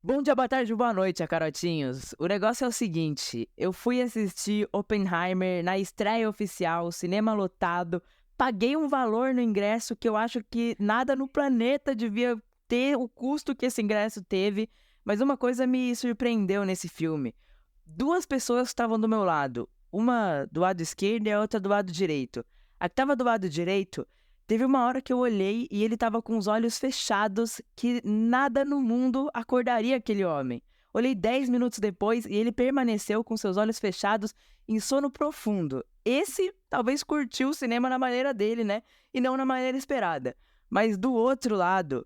Bom dia, boa tarde, boa noite, carotinhos. O negócio é o seguinte, eu fui assistir Oppenheimer na estreia oficial, cinema lotado, paguei um valor no ingresso que eu acho que nada no planeta devia ter o custo que esse ingresso teve, mas uma coisa me surpreendeu nesse filme. Duas pessoas estavam do meu lado, uma do lado esquerdo e a outra do lado direito. A que estava do lado direito, teve uma hora que eu olhei e ele estava com os olhos fechados, que nada no mundo acordaria aquele homem. Olhei 10 minutos depois e ele permaneceu com seus olhos fechados em sono profundo. Esse talvez curtiu o cinema na maneira dele, né? E não na maneira esperada. Mas do outro lado,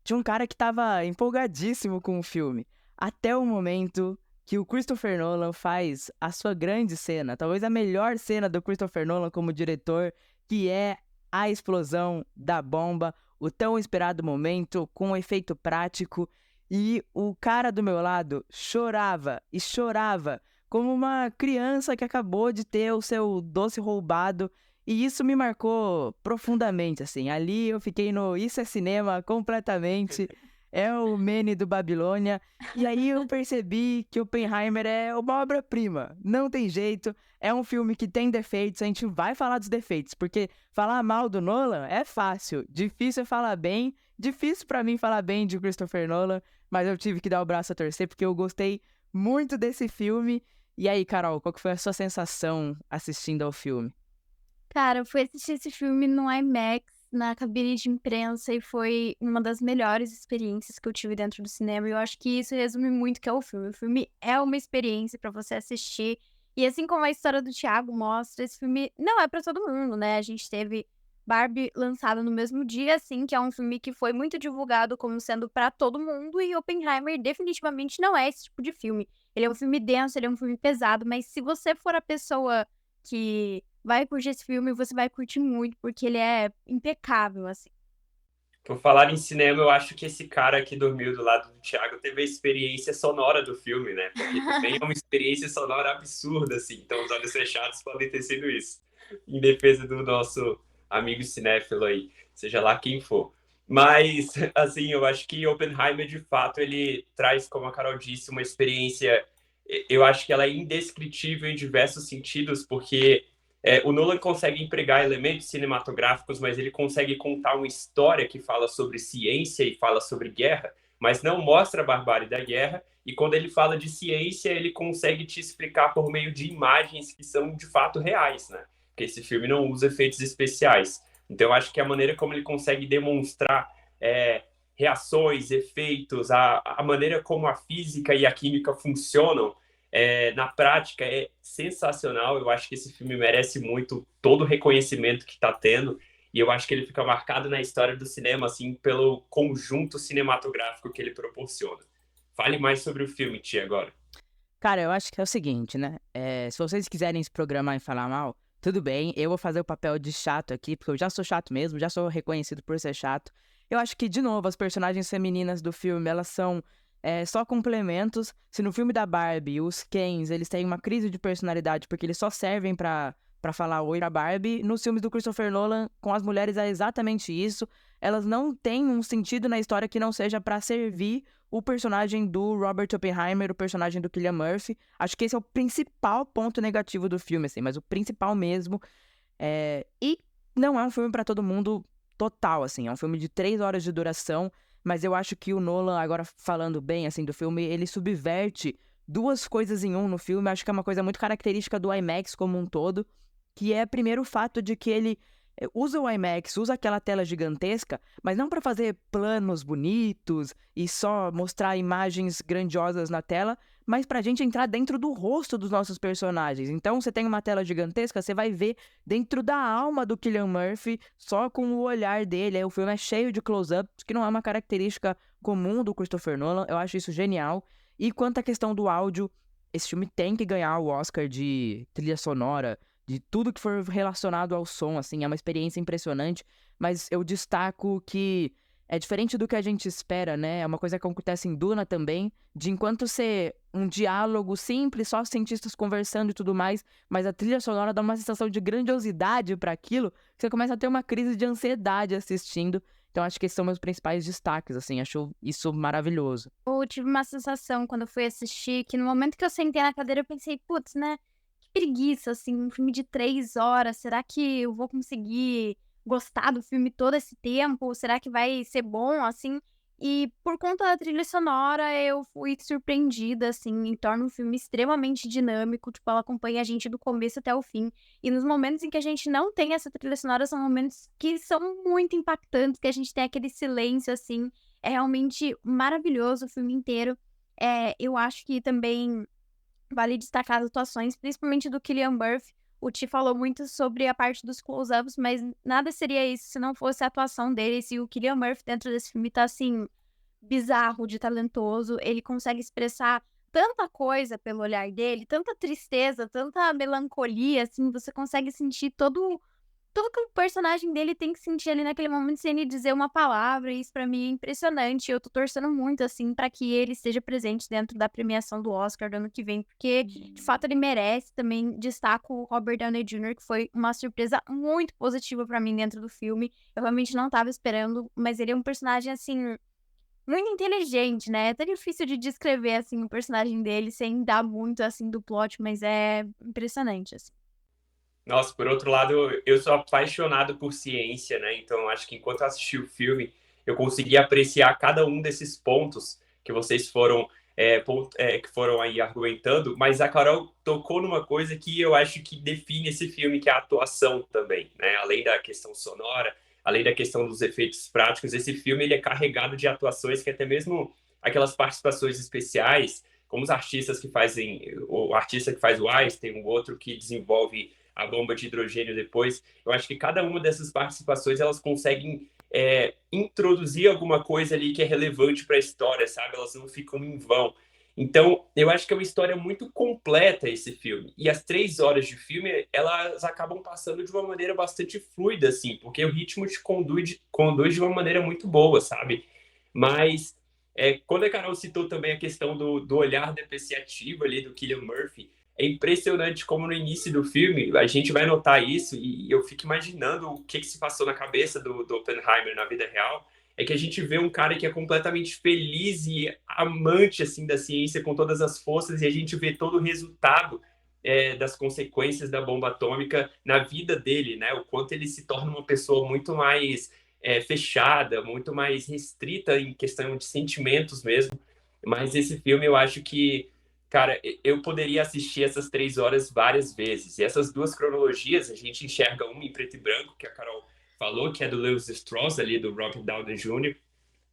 tinha um cara que estava empolgadíssimo com o filme. Até o momento que o Christopher Nolan faz a sua grande cena, talvez a melhor cena do Christopher Nolan como diretor, que é a explosão da bomba, o tão esperado momento com um efeito prático, e o cara do meu lado chorava e chorava como uma criança que acabou de ter o seu doce roubado, e isso me marcou profundamente, assim. Ali eu fiquei no Isso é Cinema completamente. É o Manny do Babilônia. E aí eu percebi que Oppenheimer é uma obra-prima. Não tem jeito. É um filme que tem defeitos. A gente vai falar dos defeitos, porque falar mal do Nolan é fácil. Difícil é falar bem. Difícil pra mim falar bem de Christopher Nolan, mas eu tive que dar o braço a torcer porque eu gostei muito desse filme. E aí, Carol, qual que foi a sua sensação assistindo ao filme? Cara, eu fui assistir esse filme no IMAX, na cabine de imprensa, e foi uma das melhores experiências que eu tive dentro do cinema, e eu acho que isso resume muito o que é o filme. O filme é uma experiência pra você assistir, e assim como a história do Thiago mostra, esse filme não é pra todo mundo, né. A gente teve Barbie lançada no mesmo dia, assim, que é um filme que foi muito divulgado como sendo pra todo mundo, e Oppenheimer definitivamente não é esse tipo de filme. Ele é um filme denso, ele é um filme pesado, mas se você for a pessoa que vai curtir esse filme, você vai curtir muito, porque ele é impecável, assim. Por falar em cinema, eu acho que esse cara que dormiu do lado do Thiago teve a experiência sonora do filme, né? Porque também é uma experiência sonora absurda, assim. Então, os olhos fechados podem ter sido isso. Em defesa do nosso amigo cinéfilo aí, seja lá quem for. Mas, assim, eu acho que Oppenheimer, de fato, ele traz, como a Carol disse, uma experiência. Eu acho que ela é indescritível em diversos sentidos, porque o Nolan consegue empregar elementos cinematográficos, mas ele consegue contar uma história que fala sobre ciência e fala sobre guerra, mas não mostra a barbárie da guerra. E quando ele fala de ciência, ele consegue te explicar por meio de imagens que são de fato reais, né? Porque esse filme não usa efeitos especiais. Então, eu acho que a maneira como ele consegue demonstrar reações, efeitos, a maneira como a física e a química funcionam na prática é sensacional. Eu acho que esse filme merece muito todo o reconhecimento que está tendo. E eu acho que ele fica marcado na história do cinema, assim, pelo conjunto cinematográfico que ele proporciona. Fale mais sobre o filme, Tia, agora. Cara, eu acho que é o seguinte, né? Se vocês quiserem se programar e falar mal, tudo bem, eu vou fazer o papel de chato aqui, porque eu já sou chato mesmo, já sou reconhecido por ser chato. Eu acho que, de novo, as personagens femininas do filme, elas são só complementos. Se no filme da Barbie, os Kens, eles têm uma crise de personalidade porque eles só servem pra falar oi pra Barbie, nos filmes do Christopher Nolan, com as mulheres é exatamente isso. Elas não têm um sentido na história que não seja pra servir o personagem do Robert Oppenheimer, o personagem do Cillian Murphy. Acho que esse é o principal ponto negativo do filme, assim, mas o principal mesmo. E não é um filme pra todo mundo total, assim. É um filme de 3 horas de duração, mas eu acho que o Nolan, agora falando bem, assim, do filme, ele subverte duas coisas em um no filme. Acho que é uma coisa muito característica do IMAX como um todo, que é, primeiro, o fato de que ele usa o IMAX, usa aquela tela gigantesca, mas não para fazer planos bonitos e só mostrar imagens grandiosas na tela, mas pra gente entrar dentro do rosto dos nossos personagens. Então, você tem uma tela gigantesca, você vai ver dentro da alma do Cillian Murphy, só com o olhar dele. Aí o filme é cheio de close-ups, que não é uma característica comum do Christopher Nolan. Eu acho isso genial. E quanto à questão do áudio, esse filme tem que ganhar o Oscar de trilha sonora, de tudo que for relacionado ao som, assim, é uma experiência impressionante, mas eu destaco que é diferente do que a gente espera, né? É uma coisa que acontece em Duna também, de enquanto ser um diálogo simples, só cientistas conversando e tudo mais, mas a trilha sonora dá uma sensação de grandiosidade para aquilo, que você começa a ter uma crise de ansiedade assistindo. Então acho que esses são meus principais destaques, assim, acho isso maravilhoso. Eu tive uma sensação quando eu fui assistir, que no momento que eu sentei na cadeira eu pensei: "Putz, né, que preguiça, assim, um filme de 3 horas, será que eu vou conseguir gostar do filme todo esse tempo? Será que vai ser bom, assim?". E por conta da trilha sonora eu fui surpreendida, assim, e torna o filme extremamente dinâmico, tipo, ela acompanha a gente do começo até o fim. E nos momentos em que a gente não tem essa trilha sonora, são momentos que são muito impactantes, que a gente tem aquele silêncio, assim, é realmente maravilhoso o filme inteiro. Eu acho que também vale destacar as atuações, principalmente do Cillian Murphy. O Ti falou muito sobre a parte dos close-ups, mas nada seria isso se não fosse a atuação dele. Se o Cillian Murphy dentro desse filme tá, assim, bizarro de talentoso. Ele consegue expressar tanta coisa pelo olhar dele, tanta tristeza, tanta melancolia, assim, você consegue sentir tudo que o personagem dele tem que sentir ali naquele momento sem ele dizer uma palavra, e isso pra mim é impressionante. Eu tô torcendo muito, assim, pra que ele esteja presente dentro da premiação do Oscar do ano que vem, porque de fato ele merece. Também destaco o Robert Downey Jr., que foi uma surpresa muito positiva pra mim dentro do filme. Eu realmente não estava esperando, mas ele é um personagem, assim, muito inteligente, né. É até difícil de descrever, assim, o personagem dele sem dar muito, assim, do plot, mas é impressionante, assim. Nossa, por outro lado, eu sou apaixonado por ciência, né? Então, acho que enquanto eu assisti o filme, eu consegui apreciar cada um desses pontos que vocês foram, que foram aí argumentando. Mas a Carol tocou numa coisa que eu acho que define esse filme, que é a atuação também, né? Além da questão sonora, além da questão dos efeitos práticos, esse filme ele é carregado de atuações que até mesmo aquelas participações especiais, como os artistas que fazem, o artista que faz o Einstein, o outro que desenvolve a bomba de hidrogênio depois. Eu acho que cada uma dessas participações elas conseguem introduzir alguma coisa ali que é relevante para a história, sabe? Elas não ficam em vão. Então, eu acho que é uma história muito completa esse filme. E as 3 horas de filme, elas acabam passando de uma maneira bastante fluida, assim, porque o ritmo te conduz de uma maneira muito boa, sabe? Mas, quando a Carol citou também a questão do olhar depreciativo ali do Cillian Murphy, é impressionante como no início do filme a gente vai notar isso e eu fico imaginando o que se passou na cabeça do Oppenheimer na vida real. É que a gente vê um cara que é completamente feliz e amante assim da ciência com todas as forças e a gente vê todo o resultado das consequências da bomba atômica na vida dele, né? O quanto ele se torna uma pessoa muito mais fechada, muito mais restrita em questão de sentimentos mesmo. Mas esse filme eu acho que cara, eu poderia assistir essas 3 horas várias vezes. E essas duas cronologias, a gente enxerga uma em preto e branco, que a Carol falou, que é do Lewis Strauss, ali, do Robert Downey Jr.,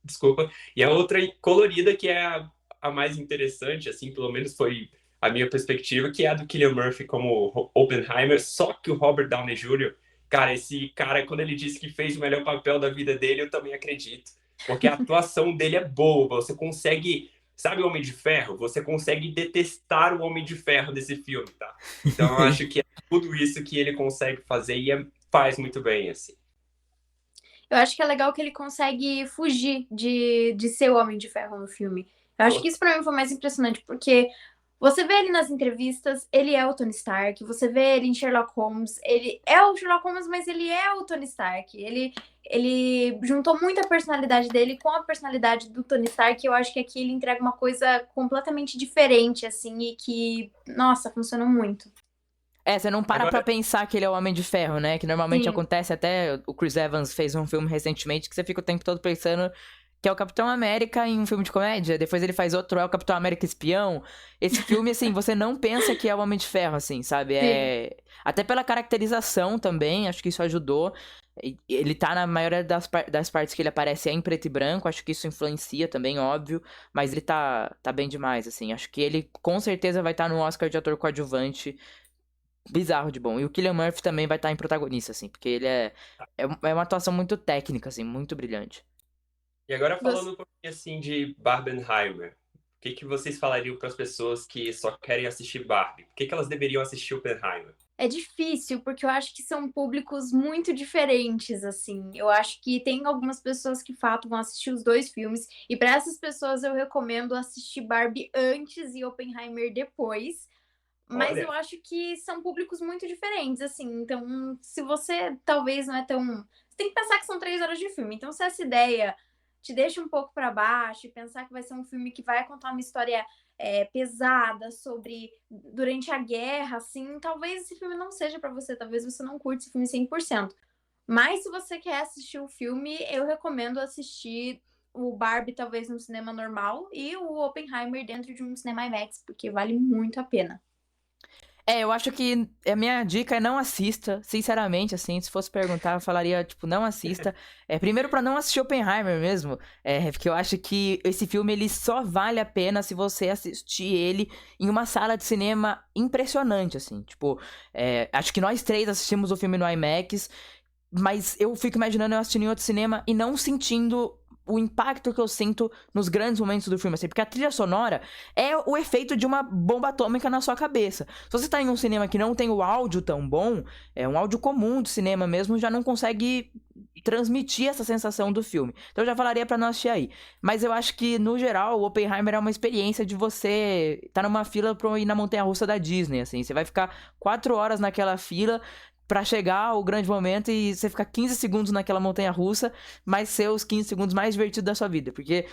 desculpa, e a outra colorida, que é a mais interessante, assim, pelo menos foi a minha perspectiva, que é a do Cillian Murphy como Oppenheimer, só que o Robert Downey Jr., cara, esse cara, quando ele disse que fez o melhor papel da vida dele, eu também acredito. Porque a atuação dele é boa, você consegue. Sabe o Homem de Ferro? Você consegue detestar o Homem de Ferro desse filme, tá? Então eu acho que é tudo isso que ele consegue fazer e faz muito bem, assim. Eu acho que é legal que ele consegue fugir de ser o Homem de Ferro no filme. Eu acho que isso pra mim foi mais impressionante, porque você vê ele nas entrevistas, ele é o Tony Stark. Você vê ele em Sherlock Holmes, ele é o Sherlock Holmes, mas ele é o Tony Stark. Ele juntou muito a personalidade dele com a personalidade do Tony Stark. Eu acho que aqui ele entrega uma coisa completamente diferente, assim, e que, nossa, funcionou muito. Você não para pra Agora, pensar que ele é o Homem de Ferro, né? Que normalmente Sim, acontece até. O Chris Evans fez um filme recentemente que você fica o tempo todo pensando que é o Capitão América em um filme de comédia. Depois ele faz outro, é o Capitão América espião. Esse filme, assim, você não pensa que é o Homem de Ferro, assim, sabe? sim. Até pela caracterização também, acho que isso ajudou. Ele tá na maioria das partes que ele aparece em preto e branco, acho que isso influencia também, óbvio. Mas ele tá bem demais, assim. Acho que ele com certeza vai estar no Oscar de ator coadjuvante bizarro de bom. E o Cillian Murphy também vai estar em protagonista, assim, porque ele é uma atuação muito técnica, assim, muito brilhante. e agora Você- falando um pouquinho assim de Barbenheimer, o que vocês falariam para as pessoas que só querem assistir Barbie? Por que elas deveriam assistir Oppenheimer? É difícil, porque eu acho que são públicos muito diferentes, assim. Eu acho que tem algumas pessoas que, de fato, vão assistir os dois filmes. E para essas pessoas eu recomendo assistir Barbie antes e Oppenheimer depois. Mas Olha, eu acho que são públicos muito diferentes, assim. Então, se você talvez não é tão. Você tem que pensar que são 3 horas de filme. Então, se essa ideia te deixa um pouco para baixo e pensar que vai ser um filme que vai contar uma história pesada sobre durante a guerra, assim, talvez esse filme não seja para você. Talvez você não curte esse filme 100%. Mas se você quer assistir o filme, eu recomendo assistir o Barbie talvez no cinema normal e o Oppenheimer dentro de um cinema IMAX, porque vale muito a pena. Eu acho que a minha dica é não assista, sinceramente, assim, se fosse perguntar, eu falaria, tipo, não assista. Primeiro pra não assistir Oppenheimer mesmo, porque eu acho que esse filme, ele só vale a pena se você assistir ele em uma sala de cinema impressionante, assim, tipo, acho que nós três assistimos o filme no IMAX, mas eu fico imaginando eu assistindo em outro cinema e não sentindo o impacto que eu sinto nos grandes momentos do filme, assim, porque a trilha sonora é o efeito de uma bomba atômica na sua cabeça. Se você tá em um cinema que não tem o áudio tão bom, um áudio comum de cinema mesmo, já não consegue transmitir essa sensação do filme. Então eu já falaria pra não assistir aí. Mas eu acho que, no geral, o Oppenheimer é uma experiência de você tá numa fila pra ir na montanha-russa da Disney, assim. Você vai ficar 4 horas naquela fila pra chegar ao grande momento e você ficar 15 segundos naquela montanha-russa, mas ser os 15 segundos mais divertidos da sua vida. Porque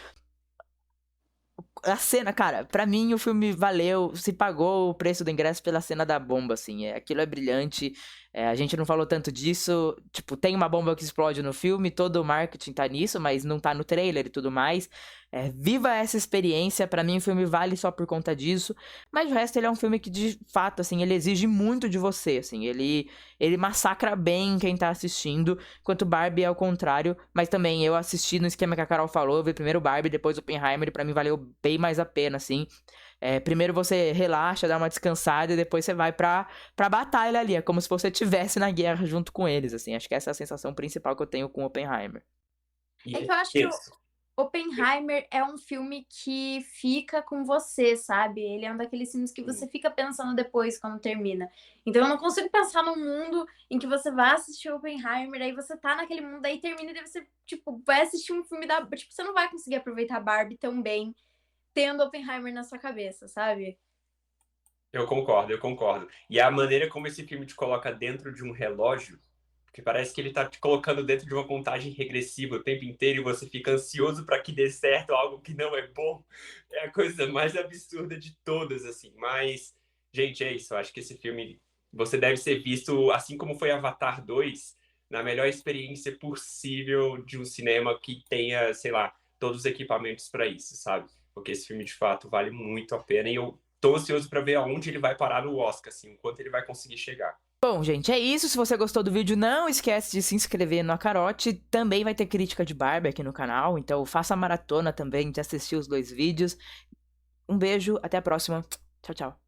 a cena, cara, pra mim o filme valeu, se pagou o preço do ingresso pela cena da bomba, assim, aquilo é brilhante, a gente não falou tanto disso, tipo, tem uma bomba que explode no filme, todo o marketing tá nisso, mas não tá no trailer e tudo mais, viva essa experiência, pra mim o filme vale só por conta disso, mas o resto ele é um filme que, de fato, assim, ele exige muito de você, assim, ele massacra bem quem tá assistindo, enquanto Barbie é o contrário, mas também eu assisti no esquema que a Carol falou, eu vi primeiro Barbie, depois Oppenheimer, e pra mim valeu bem mais a pena, assim. Primeiro você relaxa, dá uma descansada e depois você vai pra batalha ali. É como se você estivesse na guerra junto com eles, assim. Acho que essa é a sensação principal que eu tenho com Oppenheimer. e É é que eu acho que o tenso. Oppenheimer é um filme que fica com você, sabe? Ele é um daqueles filmes que você fica pensando depois quando termina. Então eu não consigo pensar num mundo em que você vai assistir Oppenheimer, aí você tá naquele mundo, aí termina e daí você, tipo, vai assistir um filme da. Tipo, você não vai conseguir aproveitar Barbie tão bem tendo Oppenheimer na sua cabeça, sabe? Eu concordo, eu concordo. E a maneira como esse filme te coloca dentro de um relógio, que parece que ele tá te colocando dentro de uma contagem regressiva o tempo inteiro e você fica ansioso para que dê certo algo que não é bom, é a coisa mais absurda de todas, assim. Mas, gente, é isso. Eu acho que esse filme você deve ser visto, assim como foi Avatar 2, na melhor experiência possível de um cinema que tenha, sei lá, todos os equipamentos para isso, sabe? Porque esse filme de fato vale muito a pena e eu tô ansioso para ver aonde ele vai parar no Oscar, assim, o quanto ele vai conseguir chegar. Bom, gente, é isso. Se você gostou do vídeo, não esquece de se inscrever no Acarote. Também vai ter crítica de Barbie aqui no canal, então faça a maratona também de assistir os 2 vídeos. Um beijo, até a próxima. Tchau, tchau.